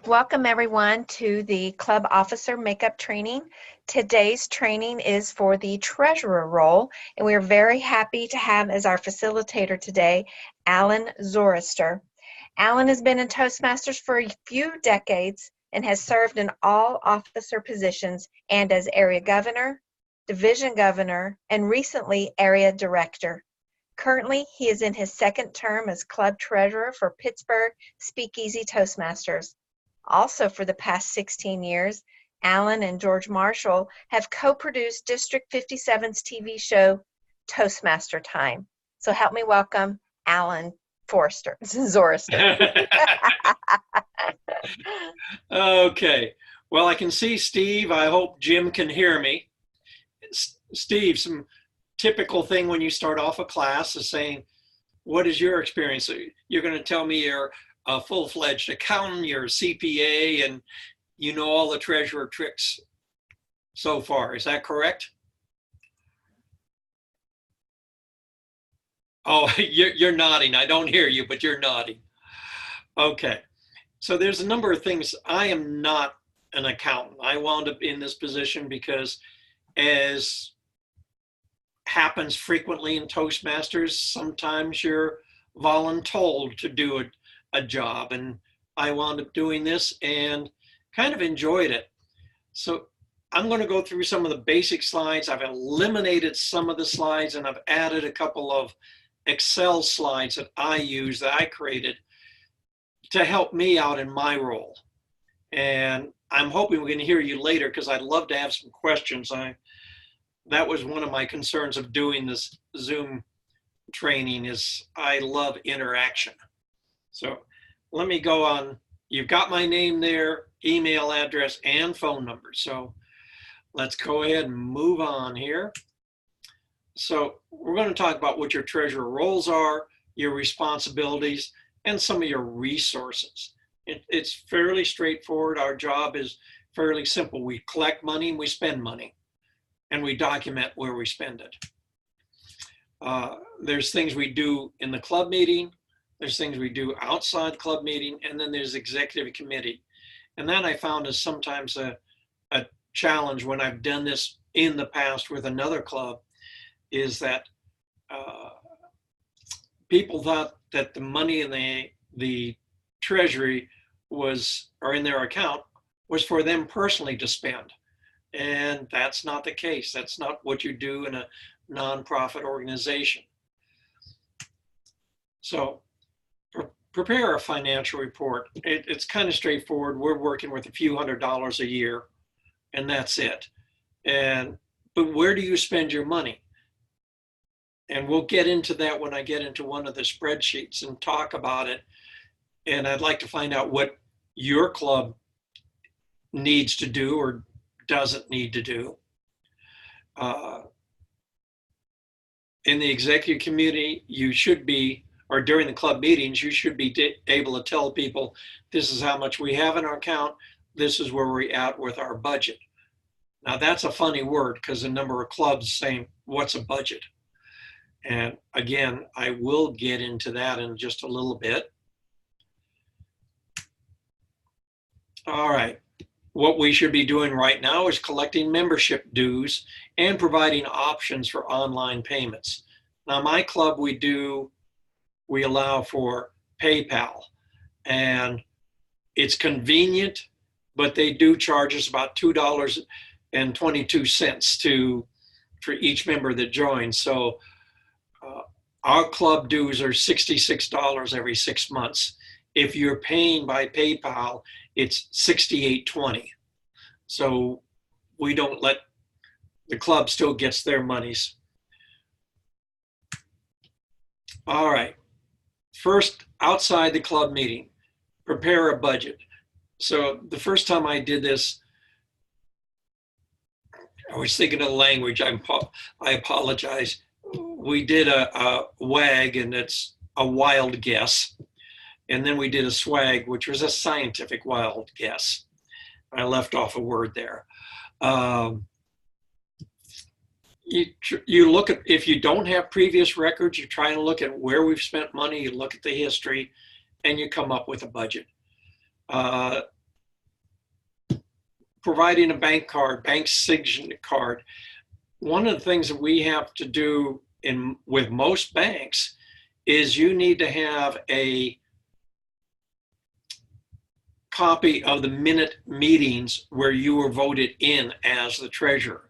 Welcome everyone to the Club Officer Makeup Training. Today's training is for the treasurer role, and we are very happy to have as our facilitator today, Alan Zorister. Alan has been in Toastmasters for a few decades and has served in all officer positions and as area governor, division governor, and recently area director. Currently, he is in his second term as club treasurer for Pittsburgh Speakeasy Toastmasters. Also, for the past 16 years, Alan and George Marshall have co-produced District 57's TV show, Toastmaster Time. So help me welcome Alan Zorister. Okay. Well, I can see Steve. I hope Jim can hear me. Steve, some typical thing when you start off a class is saying, what is your experience? You're going to tell me you're a full-fledged accountant, you're a CPA, and you know all the treasurer tricks so far. Is that correct? Oh, you're nodding. I don't hear you, but you're nodding. Okay. So there's a number of things. I am not an accountant. I wound up in this position because, as happens frequently in Toastmasters, sometimes you're voluntold to do a job, and I wound up doing this and kind of enjoyed it. So I'm going to go through some of the basic slides. I've eliminated some of the slides, and I've added a couple of Excel slides that I use, that I created to help me out in my role. And I'm hoping we're going to hear you later, because I'd love to have some questions. That was one of my concerns of doing this Zoom training, is I love interaction. So let me go on. You've got my name there, email address, and phone number. So let's go ahead and move on here. So we're going to talk about what your treasurer roles are, your responsibilities, and some of your resources. It's fairly straightforward. Our job is fairly simple. We collect money and we spend money, and we document where we spend it. There's things we do in the club meeting, there's things we do outside club meeting, and then there's executive committee. And that I found is sometimes a challenge when I've done this in the past with another club, is that people thought that the money in the treasury or in their account was for them personally to spend. And that's not the case. That's not what you do in a nonprofit organization. So prepare a financial report. It's kind of straightforward. We're working with a few $100s a year, and that's it. But where do you spend your money? And we'll get into that when I get into one of the spreadsheets and talk about it. And I'd like to find out what your club needs to do or doesn't need to do. In the executive committee, you should be, or during the club meetings, you should be able to tell people, this is how much we have in our account, this is where we're at with our budget. Now that's a funny word, because a number of clubs saying, what's a budget? And again, I will get into that in just a little bit. All right. What we should be doing right now is collecting membership dues and providing options for online payments. Now, my club, we allow for PayPal, and it's convenient, but they do charge us about $2.22 for each member that joins. So our club dues are $66 every 6 months. If you're paying by PayPal, it's $68.20. So we don't let the club still gets their monies. All right. First, outside the club meeting, prepare a budget. So the first time I did this, I was thinking of language. I apologize. We did a WAG, and it's a wild guess. And then we did a SWAG, which was a scientific wild guess. I left off a word there. You look at, if you don't have previous records, you try and look at where we've spent money, you look at the history, and you come up with a budget. providing a bank card, bank signature card. One of the things that we have to do with most banks is you need to have a copy of the minute meetings where you were voted in as the treasurer.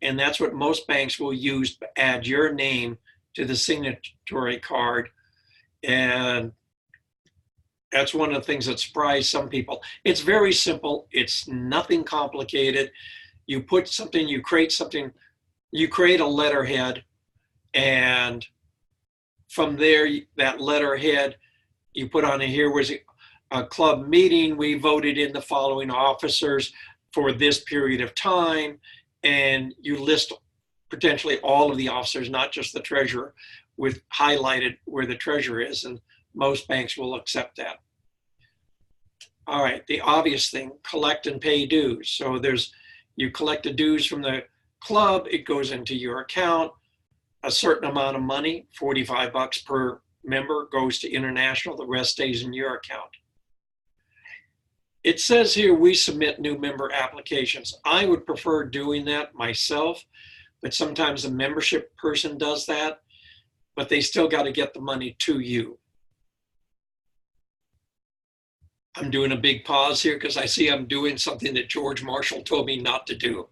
And that's what most banks will use, add your name to the signatory card. And that's one of the things that surprised some people. It's very simple. It's nothing complicated. You put something, you create something, you create a letterhead, and from there, that letterhead, you put on here was a club meeting. We voted in the following officers for this period of time, and you list potentially all of the officers, not just the treasurer, with highlighted where the treasurer is, and most banks will accept that. All right, the obvious thing, collect and pay dues. So you collect the dues from the club, it goes into your account. A certain amount of money, $45 per member, goes to international, the rest stays in your account. It says here we submit new member applications. I would prefer doing that myself, but sometimes the membership person does that, but they still got to get the money to you. I'm doing a big pause here because I see I'm doing something that George Marshall told me not to do.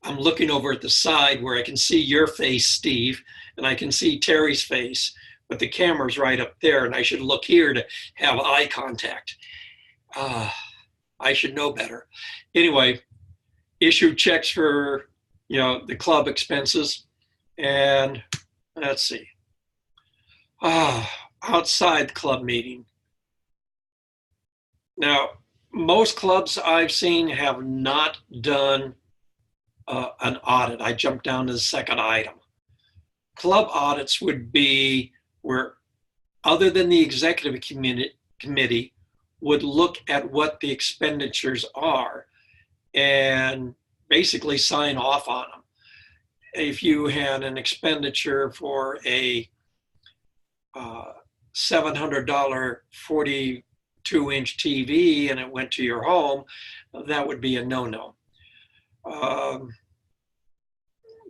I'm looking over at the side where I can see your face, Steve, and I can see Terry's face, but the camera's right up there, and I should look here to have eye contact. I should know better. Anyway, issue checks for, the club expenses, and let's see. Outside the club meeting. Now, most clubs I've seen have not done an audit. I jumped down to the second item. Club audits would be where, other than the executive committee would look at what the expenditures are and basically sign off on them. If you had an expenditure for a $700 42-inch TV and it went to your home, that would be a no-no.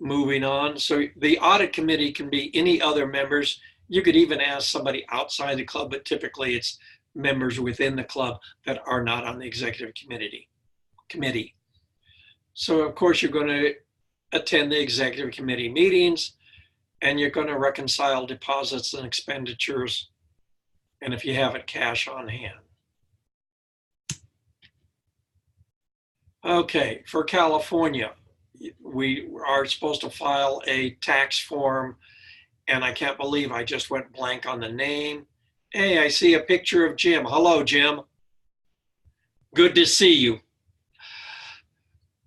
Moving on, so the audit committee can be any other members. You could even ask somebody outside the club, but typically it's members within the club that are not on the executive committee. So of course you're going to attend the executive committee meetings, and you're going to reconcile deposits and expenditures, and if you have it, cash on hand. Okay, for California, we are supposed to file a tax form, and I can't believe I just went blank on the name. Hey, I see a picture of Jim. Hello, Jim. Good to see you.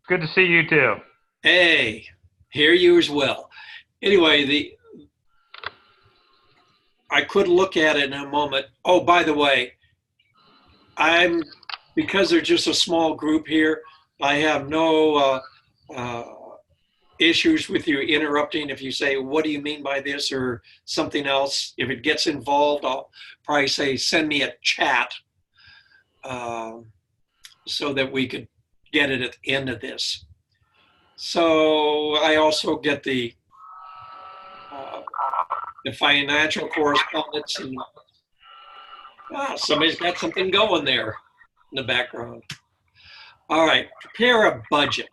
Good to see you too. Hey, hear you as well. Anyway, I could look at it in a moment. Oh, by the way, because they're just a small group here, I have no issues with you interrupting if you say, what do you mean by this, or something else. If it gets involved, I'll probably say, send me a chat so that we could get it at the end of this. So I also get the financial correspondence, and somebody's got something going there in the background. All right, prepare a budget.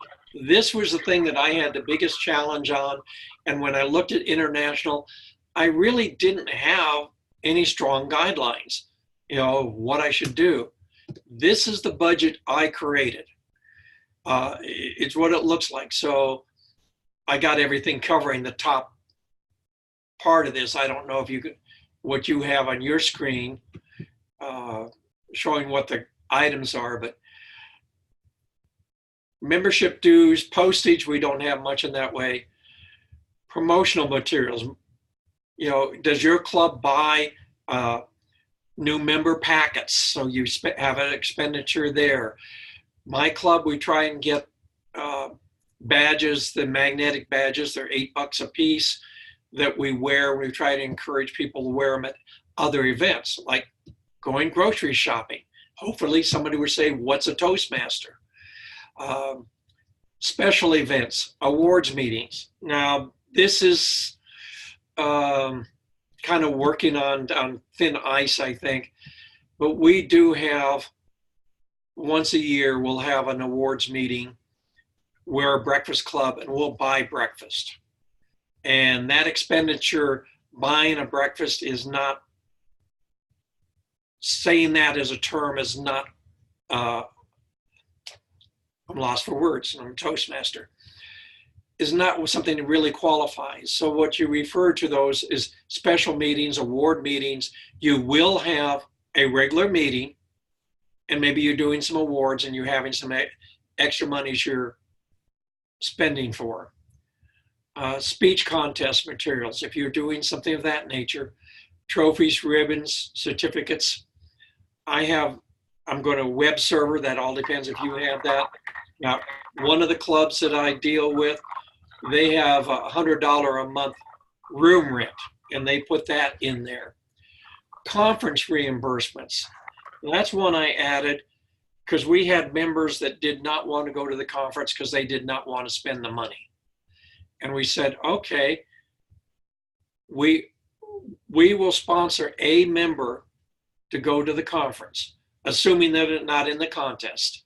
This was the thing that I had the biggest challenge on. And when I looked at international, I really didn't have any strong guidelines, what I should do. This is the budget I created. It's what it looks like. So I got everything covering the top part of this. I don't know if what you have on your screen showing what the items are, but membership dues, postage, we don't have much in that way. Promotional materials, does your club buy new member packets? So you have an expenditure there. My club, we try and get badges, the magnetic badges, they're $8 a piece that we wear. We try to encourage people to wear them at other events, like going grocery shopping. Hopefully somebody would say, what's a Toastmaster? special events, awards meetings. Now, this is kind of working on thin ice, I think, but we do have, once a year, we'll have an awards meeting. We're a breakfast club and we'll buy breakfast. And that expenditure, buying a breakfast, is not, saying that as a term is not, I'm lost for words, I'm a Toastmaster, is not something that really qualifies. So what you refer to those is special meetings, award meetings. You will have a regular meeting, and maybe you're doing some awards and you're having some extra monies you're spending for. Speech contest materials, if you're doing something of that nature, trophies, ribbons, certificates. I'm going to web server, that all depends if you have that. Now, one of the clubs that I deal with, they have $100 a month room rent, and they put that in there. Conference reimbursements. And that's one I added because we had members that did not want to go to the conference because they did not want to spend the money. And we said, okay, we will sponsor a member to go to the conference, assuming that it's not in the contest.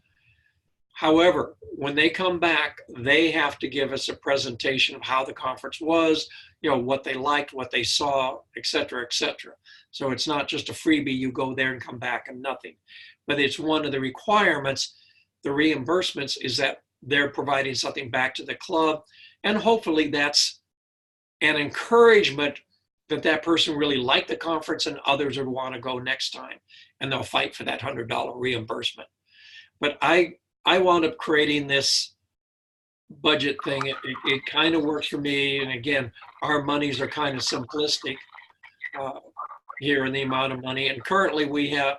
However, when they come back, they have to give us a presentation of how the conference was, what they liked, what they saw, et cetera, et cetera. So it's not just a freebie, you go there and come back and nothing. But it's one of the requirements, the reimbursements, is that they're providing something back to the club. And hopefully that's an encouragement that that person really liked the conference and others would want to go next time. And they'll fight for that $100 reimbursement. But I wound up creating this budget thing. It kind of works for me. And again, our monies are kind of simplistic here in the amount of money. And currently we have,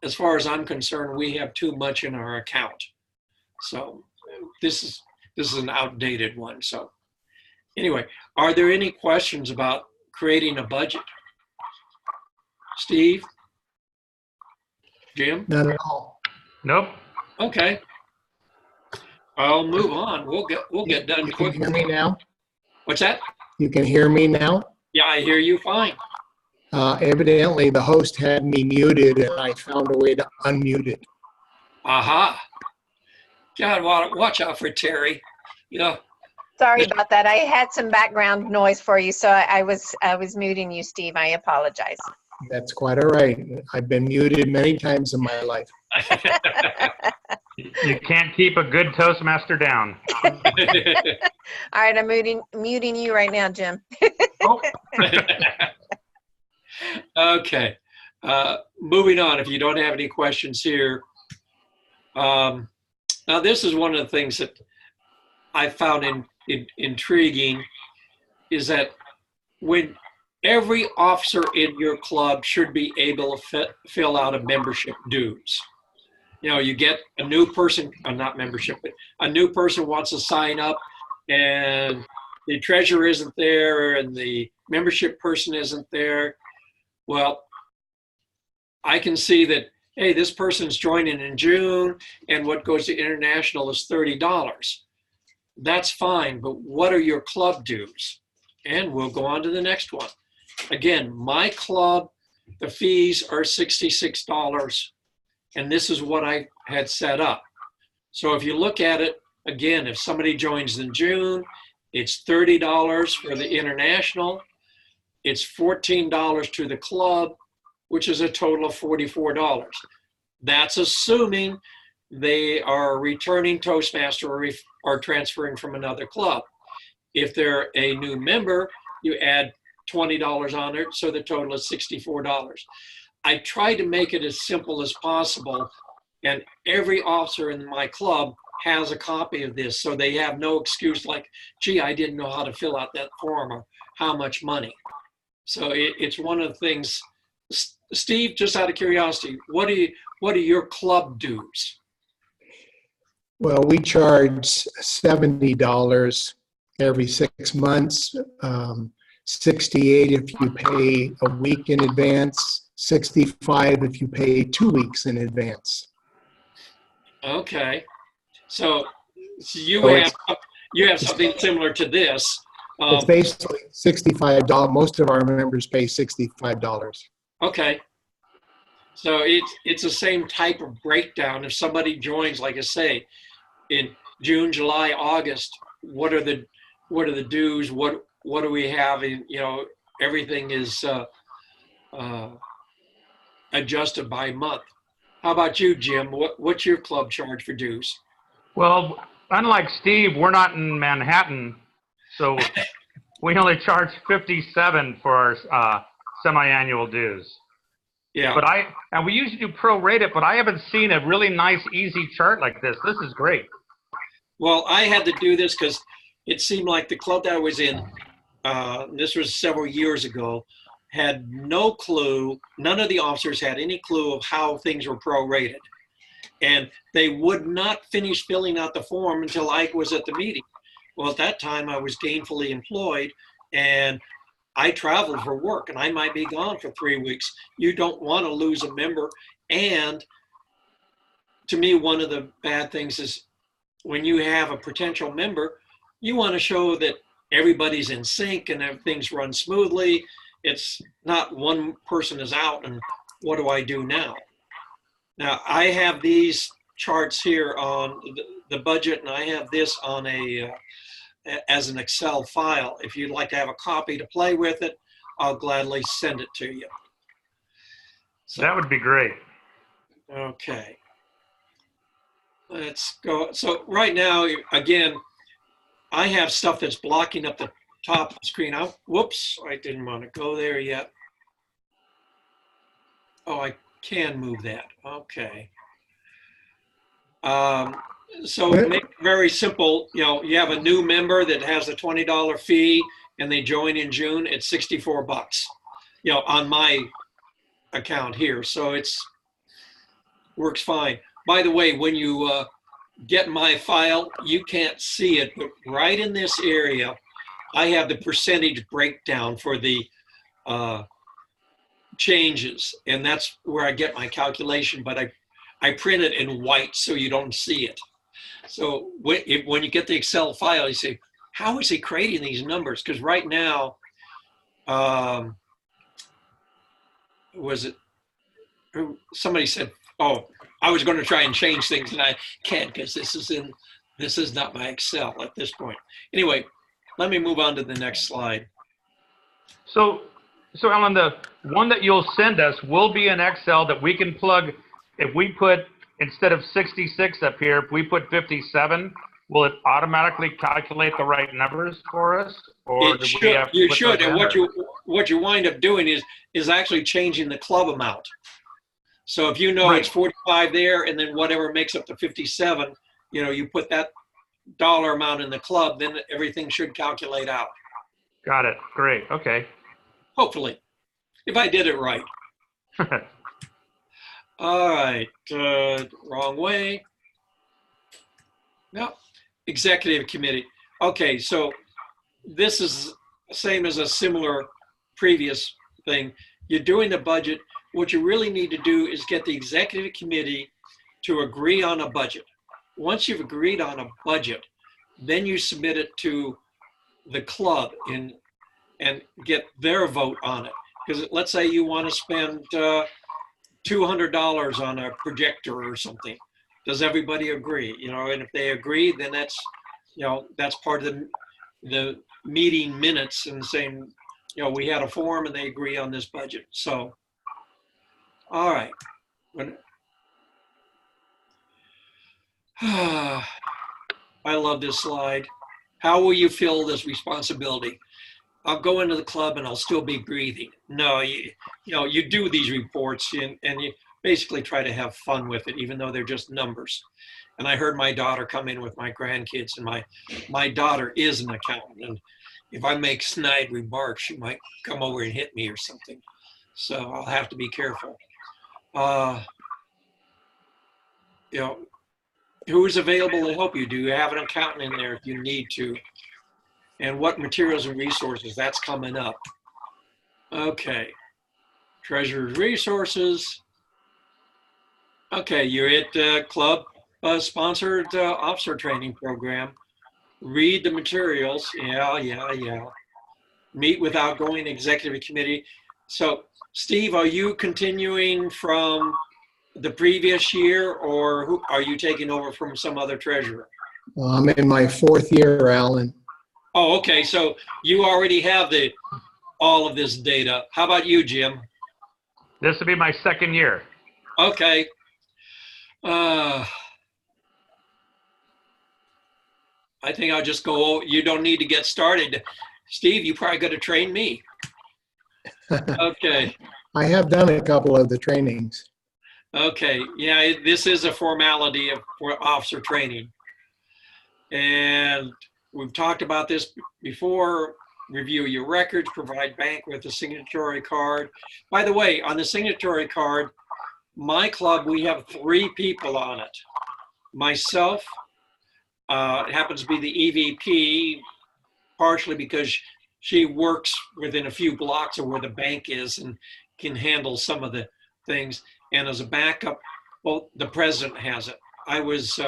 as far as I'm concerned, we have too much in our account. So this is an outdated one. So anyway, are there any questions about creating a budget? Steve? Jim? Not at all. Nope. Okay. I'll move on. We'll get done You can quickly. hear me now? What's that? You can hear me now? Yeah, I hear you fine. Evidently, the host had me muted, and I found a way to unmute it. Aha. God, watch out for Terry. Sorry about that. I had some background noise for you, so I was muting you, Steve. I apologize. That's quite all right. I've been muted many times in my life. You can't keep a good Toastmaster down. All right, I'm muting you right now, Jim. Oh. Okay. Moving on, if you don't have any questions here. Now, this is one of the things that I found intriguing, is that when every officer in your club should be able to fill out a membership dues. You get a new person, not membership, but a new person wants to sign up and the treasurer isn't there and the membership person isn't there. Well, I can see that, hey, this person's joining in June and what goes to international is $30. That's fine, but what are your club dues? And we'll go on to the next one. Again, my club, the fees are $66, and this is what I had set up. So if you look at it, again, if somebody joins in June, it's $30 for the international, it's $14 to the club, which is a total of $44. That's assuming they are returning Toastmaster or transferring from another club. If they're a new member, you add $20 on it, so the total is $64. I try to make it as simple as possible, and every officer in my club has a copy of this, so they have no excuse like, gee, I didn't know how to fill out that form or how much money. So it's one of the things. Steve, just out of curiosity, what are your club dues? Well, we charge $70 every 6 months, 68 if you pay a week in advance, 65 if you pay 2 weeks in advance. Okay. So you So have something similar to this. It's basically $65. Most of our members pay $65. Okay. So it's the same type of breakdown. If somebody joins, like I say, in June, July, August, what are the dues? What do we have? And, everything is adjusted by month. How about you, Jim? What's your club charge for dues? Well, unlike Steve, we're not in Manhattan, so we only charge $57 for our semi-annual dues. Yeah. And we usually do prorated, but I haven't seen a really nice, easy chart like this. This is great. Well, I had to do this because it seemed like the club that I was in, this was several years ago, had no clue. None of the officers had any clue of how things were prorated. And they would not finish filling out the form until I was at the meeting. Well, at that time, I was gainfully employed, and I traveled for work, and I might be gone for 3 weeks. You don't want to lose a member. And to me, one of the bad things is when you have a potential member, you want to show that everybody's in sync and things run smoothly. It's not one person is out and what do I do now? Now, I have these charts here on the budget, and I have this on as an Excel file. If you'd like to have a copy to play with it, I'll gladly send it to you. So, That would be great. okay. Let's go. So right now, again, I have stuff that's blocking up the top of the screen. Whoops, I didn't want to go there yet. Oh, I can move that. Okay. So make it very simple. You have a new member that has a $20 fee and they join in June. It's $64, on my account here. So works fine. By the way, when you get my file, you can't see it, but right in this area, I have the percentage breakdown for the changes, and that's where I get my calculation, but I print it in white so you don't see it. So when you get the Excel file, you say, how is he creating these numbers? Because right now, somebody said, oh, I was going to try and change things, and I can't because this is not my Excel at this point. Anyway, let me move on to the next slide. So Ellen, the one that you'll send us will be an Excel that we can plug. If we put, instead of 66 up here, if we put 57, will it automatically calculate the right numbers for us? Or It should. You should. And what you wind up doing is actually changing the club amount. So if you know Right. it's 45 there, and then whatever makes up the 57, you put that dollar amount in the club, then everything should calculate out. Got it. Great. Okay. Hopefully, if I did it right. All right, wrong way. No, executive committee. Okay, so this is same as a similar previous thing. You're doing the budget. What you really need to do is get the executive committee to agree on a budget. Once you've agreed on a budget, then you submit it to the club and get their vote on it. Because let's say you want to spend $200 on a projector or something. Does everybody agree? And if they agree, then that's part of the meeting minutes and saying, we had a forum and they agree on this budget. So, all right. I love this slide. How will you feel this responsibility? I'll go into the club and I'll still be breathing. No, you do these reports and you basically try to have fun with it, even though they're just numbers. And I heard my daughter come in with my grandkids, and my daughter is an accountant. And if I make snide remarks, she might come over and hit me or something. So I'll have to be careful. Who is available to help you? Do you have an accountant in there if you need to? And what materials and resources? That's coming up. Okay. Treasurer's resources. Okay, you're at club. sponsored officer training program. Read the materials. Yeah. Meet with outgoing executive committee. So, Steve, are you continuing from the previous year, or are you taking over from some other treasurer? I'm in my 4th year, Alan. Oh, okay. So you already have all of this data. How about you, Jim? This will be my 2nd year. Okay. I think I'll just go. You don't need to get started. Steve, you probably got to train me. Okay. I have done a couple of the trainings. Okay. Yeah, this is a formality for officer training. And we've talked about this before. Review your records, provide bank with a signatory card. By the way, on the signatory card, my club, we have 3 people on it. Myself, it happens to be the EVP, partially because she works within a few blocks of where the bank is and can handle some of the things. And as a backup, well, the president has it. I was,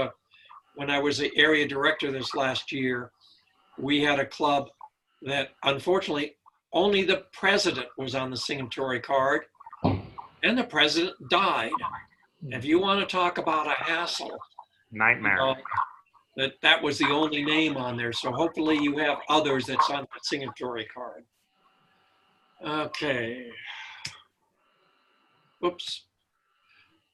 when I was the area director this last year, we had a club that unfortunately only the president was on the signatory card, and the president died. If you want to talk about a hassle, Nightmare. that was the only name on there. So hopefully you have others that's on the signatory card. Okay. Oops.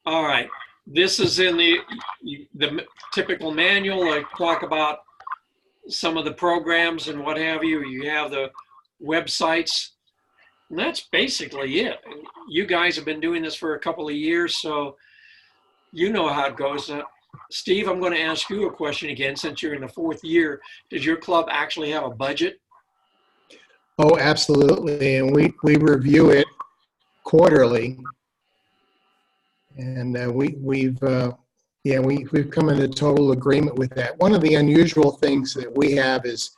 All right. This is in the typical manual. I talk about some of the programs and what have you. You have the websites, and that's basically it. You guys have been doing this for a couple of years, so you know how it goes. Steve, I'm going to ask you a question again, since you're in the 4th year. Does your club actually have a budget? Oh, absolutely. And we review it quarterly. And we've come into total agreement with that. One of the unusual things that we have is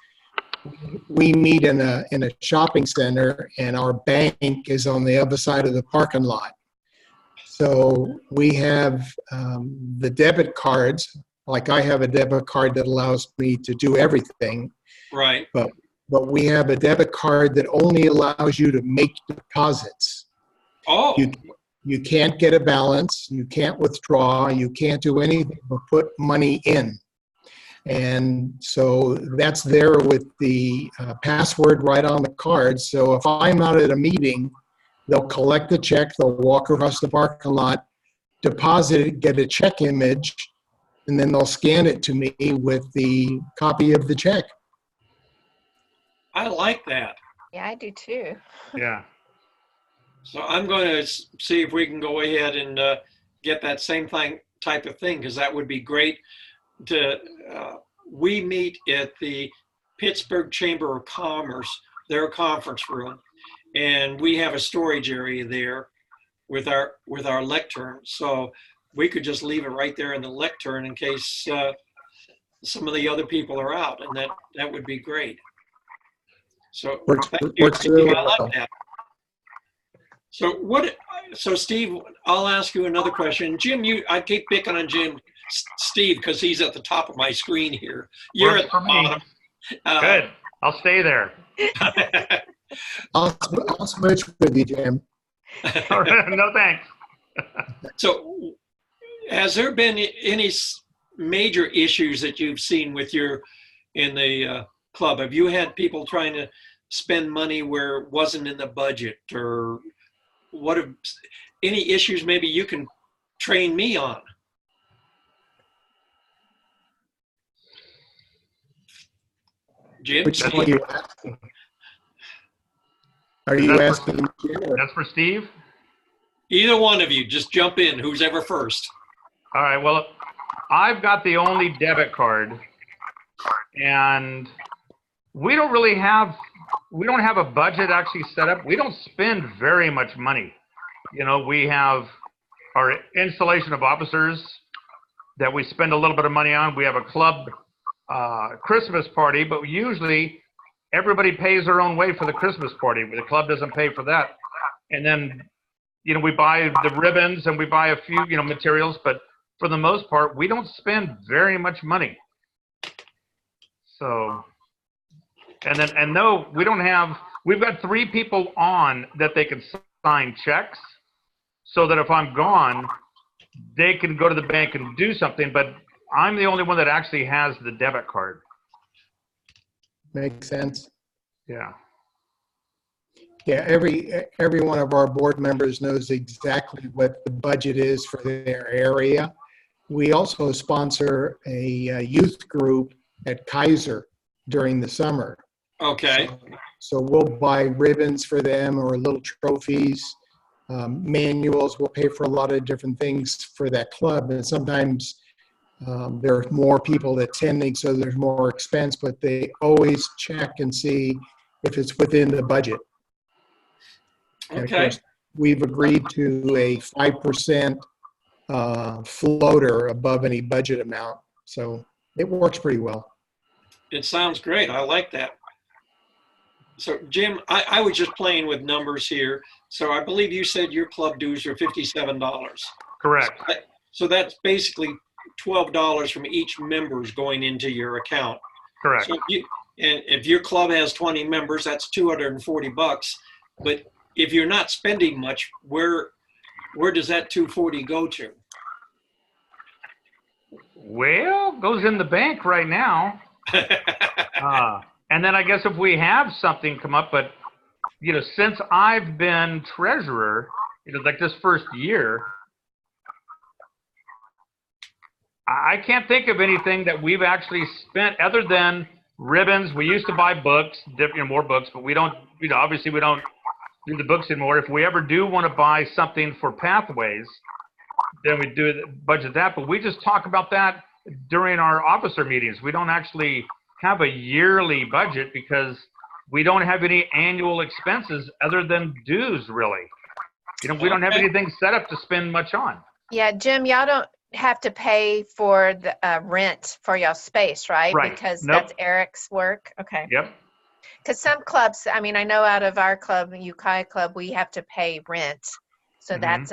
we meet in a shopping center, and our bank is on the other side of the parking lot. So we have the debit cards. Like, I have a debit card that allows me to do everything. Right. But we have a debit card that only allows you to make deposits. Oh. You can't get a balance, you can't withdraw, you can't do anything but put money in. And so that's there with the password right on the card. So if I'm out at a meeting, they'll collect the check, they'll walk across the parking lot, deposit it, get a check image, and then they'll scan it to me with the copy of the check. I like that. Yeah, I do too. Yeah. So I'm going to see if we can go ahead and get that same type of thing, because that would be great. We meet at the Pittsburgh Chamber of Commerce, their conference room, and we have a storage area there with our lectern. So we could just leave it right there in the lectern in case some of the other people are out, and that would be great. So Works really I like well. that. So Steve, I'll ask you another question. Jim, I keep picking on Steve, because he's at the top of my screen here. You're Works at for the me. bottom. Good. I'll stay there. I'll switch with you, Jim. No thanks. So has there been any major issues that you've seen in the club? Have you had people trying to spend money where it wasn't in the budget, or any issues maybe you can train me on? Jim? Which one are you asking? Are you asking Jim? That's for Steve? Either one of you, just jump in, who's ever first. All right, well, I've got the only debit card, and we don't have a budget actually set up. We don't spend very much money. You know, we have our installation of officers that we spend a little bit of money on. We have a club Christmas party, but usually everybody pays their own way for the Christmas party. The club doesn't pay for that. And then, you know, we buy the ribbons and we buy a few, materials, but for the most part, we don't spend very much money. So, and no, we don't have, we've got 3 people on that they can sign checks so that if I'm gone, they can go to the bank and do something, but I'm the only one that actually has the debit card. Makes sense. Yeah. Yeah, every one of our board members knows exactly what the budget is for their area. We also sponsor a youth group at Kaiser during the summer. Okay. So we'll buy ribbons for them or little trophies, manuals. We'll pay for a lot of different things for that club. And sometimes there are more people attending, so there's more expense, but they always check and see if it's within the budget. And of Okay. course, we've agreed to a 5% floater above any budget amount. So it works pretty well. It sounds great. I like that. So Jim, I was just playing with numbers here. So I believe you said your club dues are $57. Correct. So that's basically $12 from each member's going into your account. Correct. So if your club has 20 members, that's $240. But if you're not spending much, where does that $240 go to? Well, goes in the bank right now. And then I guess if we have something come up, but since I've been treasurer, like this first year, I can't think of anything that we've actually spent other than ribbons. We used to buy books, more books, but we don't, obviously we don't do the books anymore. If we ever do want to buy something for Pathways, then we do budget that, but we just talk about that during our officer meetings. We don't actually have a yearly budget because we don't have any annual expenses other than dues, really. We don't have anything set up to spend much on. Yeah, Jim, y'all don't have to pay for the rent for y'all space, right? Right. Because Nope. that's Eric's work. Okay. Yep. Because some clubs, I mean, I know out of our club, Ukiah Club, we have to pay rent. So Mhm. that's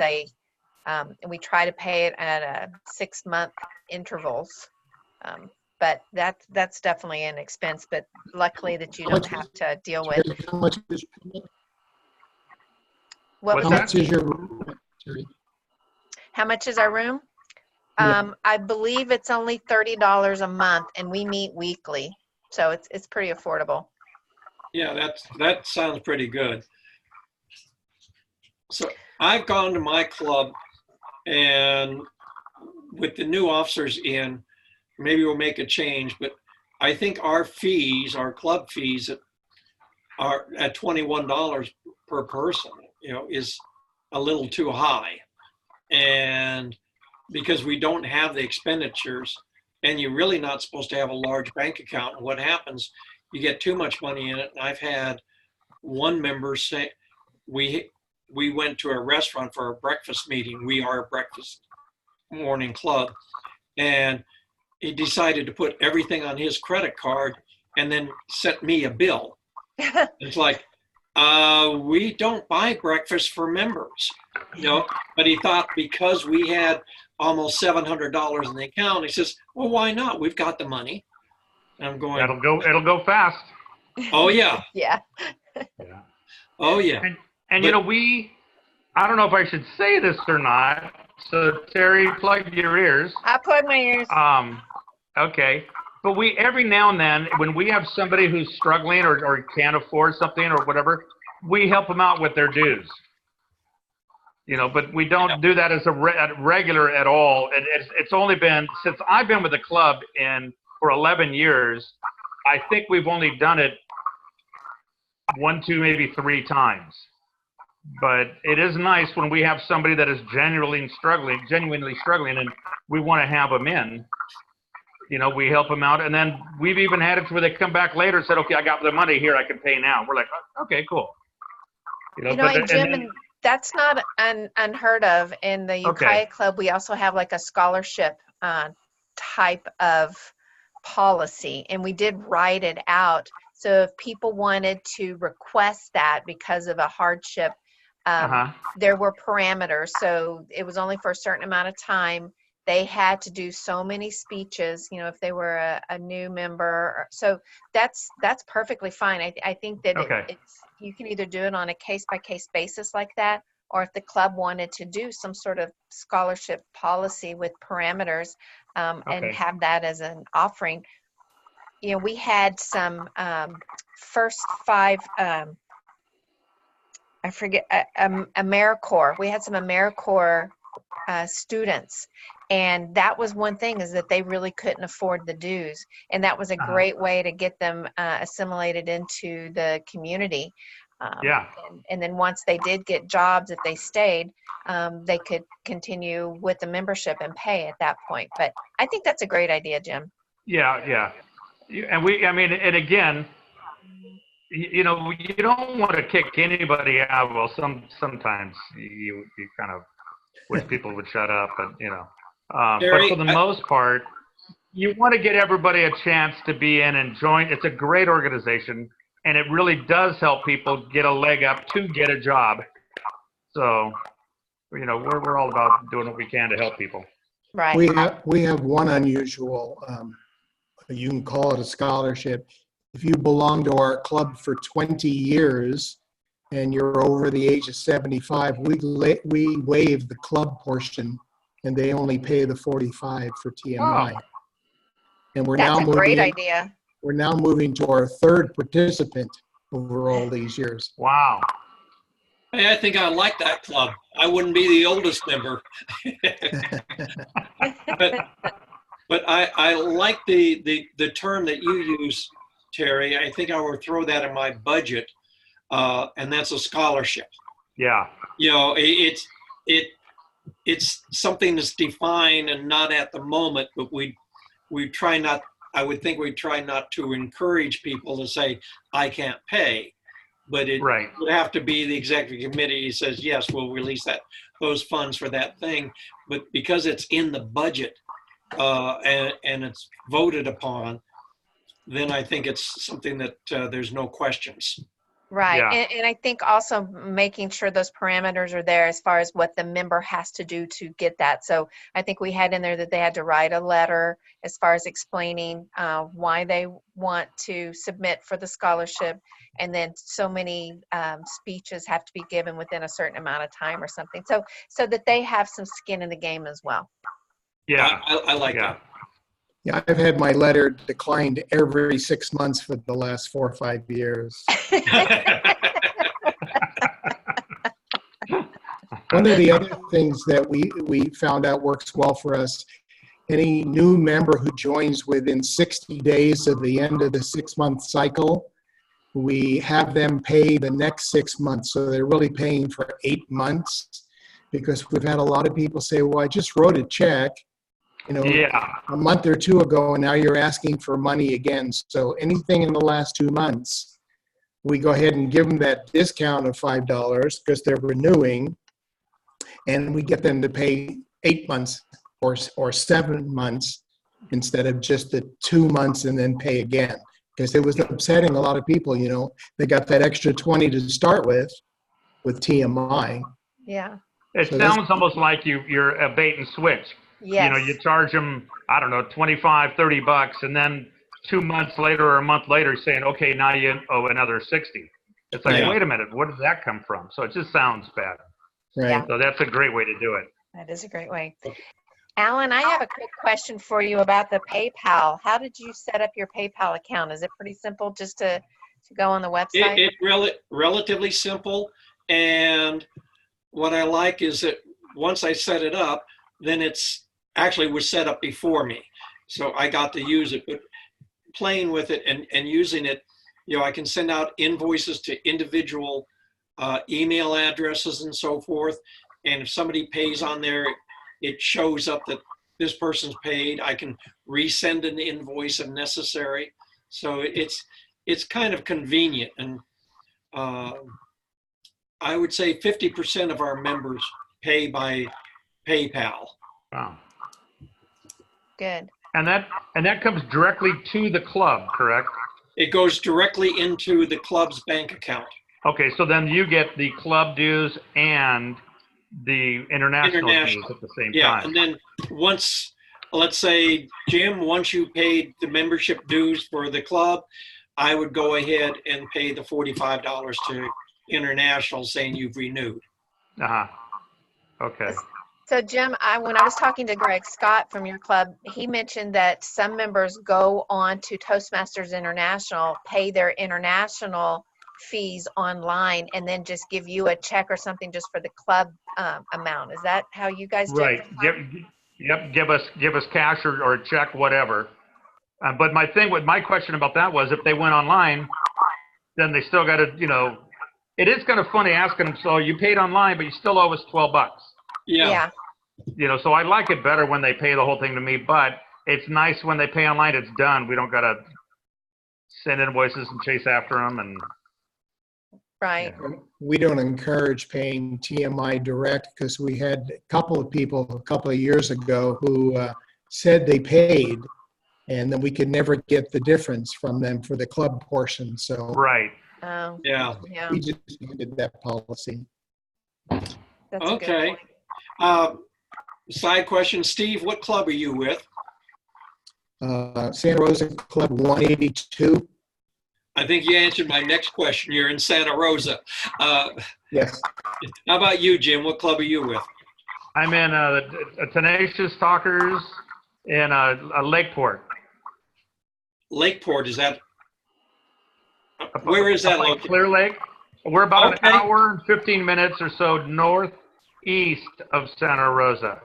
and we try to pay it at a 6-month intervals. But that's definitely an expense, but luckily that you don't have to deal with. How much is, What What's was how that? much is your room? Terry? How much is our room? Yeah. I believe it's only $30 a month and we meet weekly. So it's pretty affordable. Yeah, that sounds pretty good. So I've gone to my club, and with the new officers in, maybe we'll make a change, but I think our fees, our club fees are at $21 per person, is a little too high. And because we don't have the expenditures, and you're really not supposed to have a large bank account. And what happens, you get too much money in it. And I've had one member say, we went to a restaurant for a breakfast meeting. We are a breakfast morning club. And he decided to put everything on his credit card and then sent me a bill. It's like, we don't buy breakfast for members, but he thought because we had almost $700 in the account, he says, well, why not? We've got the money. And I'm going, It'll go fast. oh yeah. Yeah. Yeah. Oh yeah. And But- I don't know if I should say this or not. So Terry, plug your ears. I plug my ears. Okay. But we, every now and then, when we have somebody who's struggling or can't afford something or whatever, we help them out with their dues. But we don't do that as a regular at all. It's only been, since I've been with the club for 11 years, I think we've only done it 1, 2, maybe 3 times. But it is nice when we have somebody that is genuinely struggling, and we want to have them in. We help them out, and then we've even had it where they come back later and said, "Okay, I got the money here, I can pay now." We're like, "Okay, cool." And Jim, and that's not unheard of in the Ukiah Okay. Club. We also have like a scholarship type of policy, and we did write it out. So if people wanted to request that because of a hardship, there were parameters. So it was only for a certain amount of time they had to do so many speeches, if they were a new member. So that's perfectly fine. I think that Okay. it's you can either do it on a case-by-case basis like that, or if the club wanted to do some sort of scholarship policy with parameters, and Okay. have that as an offering. We had some first five, I forget, AmeriCorps. We had some AmeriCorps students, and that was one thing, is that they really couldn't afford the dues, and that was a great way to get them assimilated into the community. Yeah. And then once they did get jobs, if they stayed, they could continue with the membership and pay at that point. But I think that's a great idea, Jim. Yeah, yeah. And again, you don't want to kick anybody out. Well, sometimes you kind of wish people would shut up, but Jerry, but for the most part, you want to get everybody a chance to be in and join. It's a great organization, and it really does help people get a leg up to get a job. So, we're all about doing what we can to help people. Right. We have one unusual, you can call it a scholarship. If you belong to our club for 20 years and you're over the age of 75, we waive the club portion, and they only pay the 45 for TMI. Oh. And That's a great idea. We're now moving to our third participant over all these years. Wow. Hey, I think I like that club. I wouldn't be the oldest member. But I like the term that you use, Terry. I think I will throw that in my budget, and that's a scholarship. Yeah. It's something that's defined and not at the moment, but we try not. I would think we try not to encourage people to say I can't pay, but it Right. would have to be the executive committee says yes, we'll release those funds for that thing, but because it's in the budget. And it's voted upon, then I think it's something that there's no questions. Right. Yeah. And I think also making sure those parameters are there as far as what the member has to do to get that. So I think we had in there that they had to write a letter as far as explaining why they want to submit for the scholarship. And then so many speeches have to be given within a certain amount of time or something. So that they have some skin in the game as well. Yeah. I like that. Yeah, I've had my letter declined every 6 months for the last 4 or 5 years. One of the other things that we found out works well for us, any new member who joins within 60 days of the end of the 6-month cycle, we have them pay the next 6 months. So they're really paying for 8 months, because we've had a lot of people say, well, I just wrote a check, Yeah. a month or two ago, and now you're asking for money again. So anything in the last 2 months, we go ahead and give them that discount of $5 because they're renewing, and we get them to pay 8 months or 7 months instead of just the 2 months and then pay again. Because it was upsetting a lot of people, they got that extra 20 to start with TMI. Yeah. It So sounds almost like you're a bait and switch. Yes. You charge them, I don't know, $25, $30, and then 2 months later or a month later saying, okay, now you owe another 60. It's like, Yeah. wait a minute, where did that come from? So it just sounds bad. Right. Yeah. So that's a great way to do it. That is a great way. Alan, I have a quick question for you about the PayPal. How did you set up your PayPal account? Is it pretty simple just to go on the website? It's relatively simple, and what I like is that once I set it up, then it's actually was set up before me, so I got to use it. But playing with it and using it, I can send out invoices to individual email addresses and so forth, and if somebody pays on there, it shows up that this person's paid. I can resend an invoice if necessary, so it's kind of convenient. And I would say 50% of our members pay by PayPal. Wow. Good. And that comes directly to the club, correct? It goes directly into the club's bank account. Okay, so then you get the club dues and the international dues International. at the same Yeah, time. and then once, let's say, Jim, once you paid the membership dues for the club, I would go ahead and pay the $45 to international, saying you've renewed. Uh-huh. Okay. So Jim, when I was talking to Greg Scott from your club, he mentioned that some members go on to Toastmasters International, pay their international fees online, and then just give you a check or something just for the club amount. Is that how you guys do Right. it? Yep. Give us cash or a check, whatever. But my question about that was, if they went online, then they still got to, it is kind of funny asking them, so you paid online, but you still owe us $12. Yeah. So I like it better when they pay the whole thing to me, but it's nice when they pay online, it's done. We don't got to send invoices and chase after them. And Right. We don't encourage paying TMI direct because we had a couple of people a couple of years ago who said they paid, and then we could never get the difference from them for the club portion. So right. Oh, Yeah. yeah. we just did that policy. That's a good Okay. point. Side question, Steve, what club are you with? Santa Rosa Club 182. I think you answered my next question. You're in Santa Rosa. Yes. How about you, Jim? What club are you with? I'm in Tenacious Talkers in Lakeport. Lakeport, is that? Where is that Like located? Clear Lake. We're about Okay. an hour and 15 minutes or so northeast of Santa Rosa.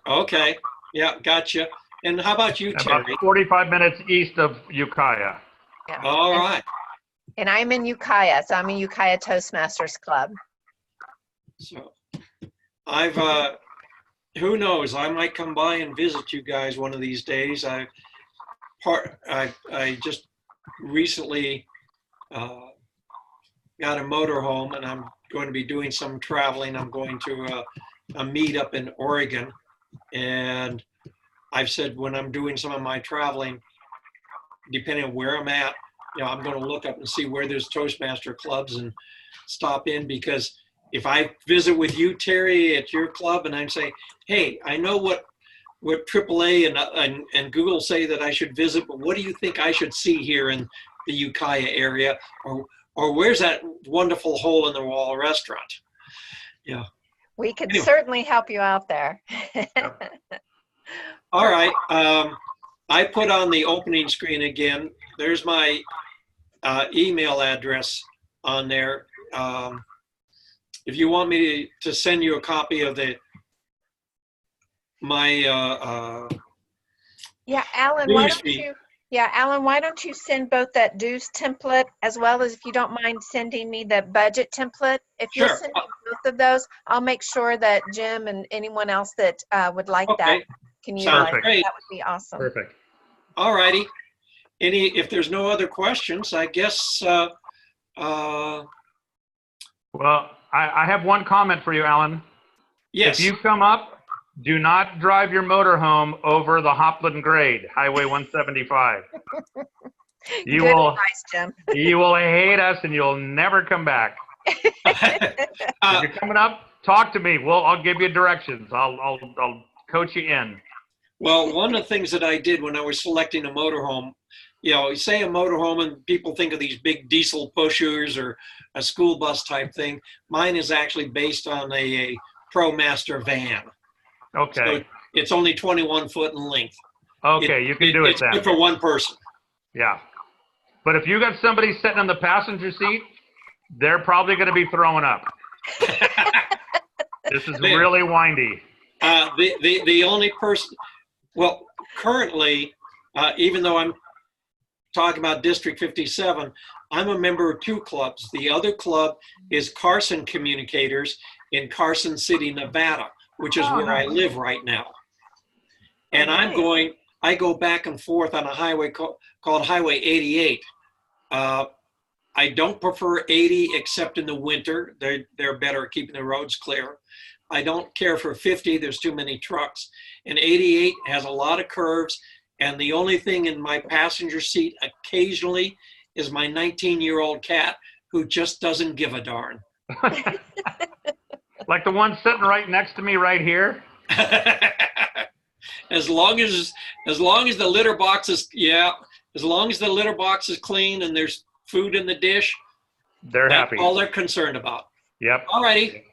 Okay. Yeah, gotcha. And how about you, About Terry? 45 minutes east of Ukiah. Yeah. All right. And I'm in Ukiah, so I'm in Ukiah Toastmasters Club. So I've, who knows, I might come by and visit you guys one of these days. I just recently got a motorhome, and I'm going to be doing some traveling. I'm going to a meet up in Oregon, and I've said when I'm doing some of my traveling, depending on where I'm at, I'm going to look up and see where there's Toastmaster clubs and stop in, because if I visit with you, Terry, at your club, and I say, hey, I know what AAA and Google say that I should visit, but what do you think I should see here in the Ukiah area? Or where's that wonderful hole in the wall restaurant? Yeah. We could Anyway. certainly help you out there. All right. I put on the opening screen again. There's my email address on there. If you want me to send you a copy of my Yeah, Alan, why don't you send both that dues template as well as, if you don't mind, sending me the budget template? If you'll Sure. send me both of those, I'll make sure that Jim and anyone else that would like that Okay. can Sounds utilize it. great. That would be awesome. Perfect. All righty. If there's no other questions, I guess, Well, I have one comment for you, Alan. yes. If you come up, do not drive your motorhome over the Hopland Grade, Highway 175. You Good will advice, Jim. you will hate us and you'll never come back. If you're coming up, talk to me. I'll give you directions. I'll coach you in. Well, one of the things that I did when I was selecting a motorhome, you say a motorhome and people think of these big diesel pushers or a school bus type thing. Mine is actually based on a ProMaster van. Okay. So it's only 21 foot in length. Okay, you can do it It's then. good for one person. Yeah. But if you got somebody sitting in the passenger seat, they're probably going to be throwing up. This is really windy. The only person, well, currently, even though I'm talking about District 57, I'm a member of two clubs. The other club is Carson Communicators in Carson City, Nevada, which is where I live right now. And I go back and forth on a highway called Highway 88. I don't prefer 80 except in the winter. They're better at keeping the roads clear. I don't care for 50, there's too many trucks. And 88 has a lot of curves, and the only thing in my passenger seat occasionally is my 19-year-old cat who just doesn't give a darn. Like the one sitting right next to me right here? As long as the litter box is, yeah, as long as the litter box is clean and there's food in the dish, They're that's happy. all they're concerned about. Yep. All righty.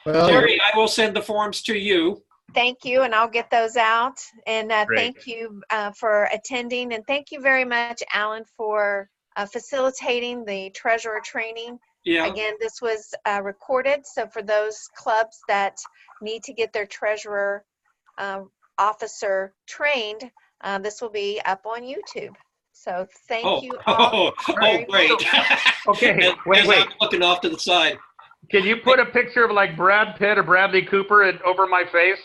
Well, Terry, I will send the forms to you. Thank you, and I'll get those out. And Great. thank you for attending, and thank you very much, Alan, for facilitating the treasurer training. Yeah. Again, this was recorded, so for those clubs that need to get their treasurer officer trained, this will be up on YouTube. So thank you all. very great. Okay, As wait. I'm looking off to the side. Can you put a picture of like Brad Pitt or Bradley Cooper over my face?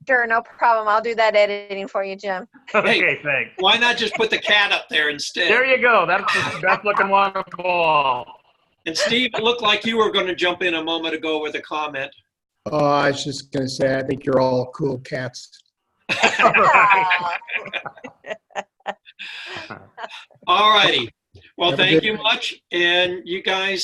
Sure, no problem. I'll do that editing for you, Jim. Okay, thanks. Why not just put the cat up there instead? There you go. That's the best looking one of all. And Steve, it looked like you were going to jump in a moment ago with a comment. I was just going to say, I think you're all cool cats. All righty. Well, Have a thank good you night. much. And you guys